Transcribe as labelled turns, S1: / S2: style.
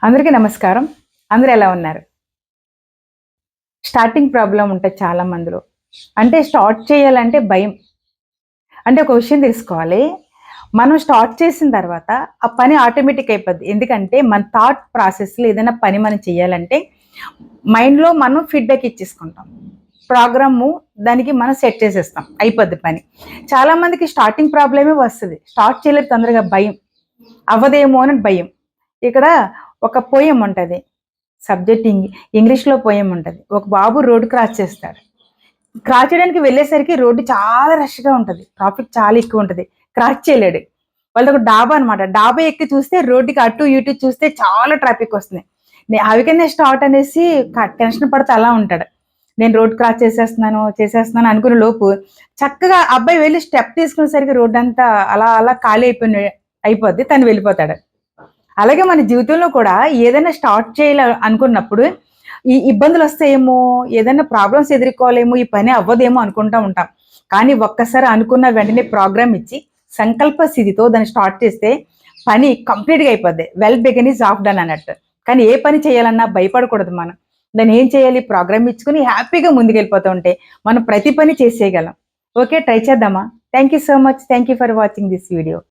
S1: అందరికీ నమస్కారం. అందరూ ఎలా ఉన్నారు? స్టార్టింగ్ ప్రాబ్లమ్ ఉంటది చాలా మందిలో. అంటే స్టార్ట్ చేయాలంటే భయం. అంటే ఒక విషయం తెలుసుకోవాలి. మనం స్టార్ట్ చేసిన తర్వాత ఆ పని ఆటోమేటిక్ అయిపోద్ది. ఎందుకంటే మన థాట్ ప్రాసెస్‌లో ఏదైనా పని మనం చేయాలంటే మైండ్‌లో మనం ఫీడ్‌బ్యాక్ ఇచ్చేసుకుంటాం. ప్రోగ్రాము దానికి మనం సెట్ చేసేస్తాం. అయిపోద్ది పని. చాలా మందికి స్టార్టింగ్ ప్రాబ్లమే వస్తది. స్టార్ట్ చేయలేరు తొందరగా భయం. అవ్వదేమో అని భయం. ఇక్కడ ఒక పోయెమ్ ఉంటది. సబ్జెక్ట్ ఇంగ్లీష్‌లో పోయెమ్ ఉంటది. ఒక బాబు రోడ్ క్రాస్ చేస్తాడు. క్రాస్ చేయడానికి వెళ్ళేసరికి రోడ్డు చాలా రష్‌గా ఉంటది. ట్రాఫిక్ చాలా ఎక్కువుంటది. క్రాస్ చేయలేడు. వాళ్ళదొక డాబా అనమాట. డాబా ఎక్కి చూస్తే రోడ్డుకి అటు ఇటు చూస్తే చాలా ట్రాఫిక్ వస్తుంది. హౌ కెన్ ఐ స్టార్ట్ అనేసి టెన్షన్ పడుతూ అలా ఉంటాడు. నేను రోడ్ క్రాస్ చేసేస్తున్నాను అనుకునే లోపు చక్కగా అబ్బాయి వెళ్లి స్టెప్ తీసుకునేసరికి రోడ్డంతా అలా అలా ఖాళీ అయిపోద్ది. తను వెళ్ళిపోతాడు. అలాగే మన జీవితంలో కూడా ఏదైనా స్టార్ట్ అనుకున్నప్పుడు ఈ ఇబ్బందులొస్తాయేమో, ఏదైనా ప్రాబ్లమ్స్ ఎదుర్కోవాలేమో, ఈ పని అవ్వదేమో అనుకుంటా ఉంటాం. కానీ ఒక్కసారి అనుకున్న వెంటనే ప్రోగ్రామ్ ఇచ్చి, సంకల్ప సిద్ధితో దాన్ని స్టార్ట్ చేస్తే పని కంప్లీట్‌గా అయిపోద్ది. Well begin is half done అన్నట్టు. కానీ ఏ పని చేయాలన్నా భయపడకూడదు మనం. దాన్ని ఏం చేయాలి? ప్రోగ్రామ్ ఇచ్చుకొని హ్యాపీగా ముందుకెళ్ళిపోతూ ఉంటే మనం ప్రతి పని చేసేయగలం. ఓకే. ట్రై చేద్దామా? Thank you so much. Thank you for watching this video.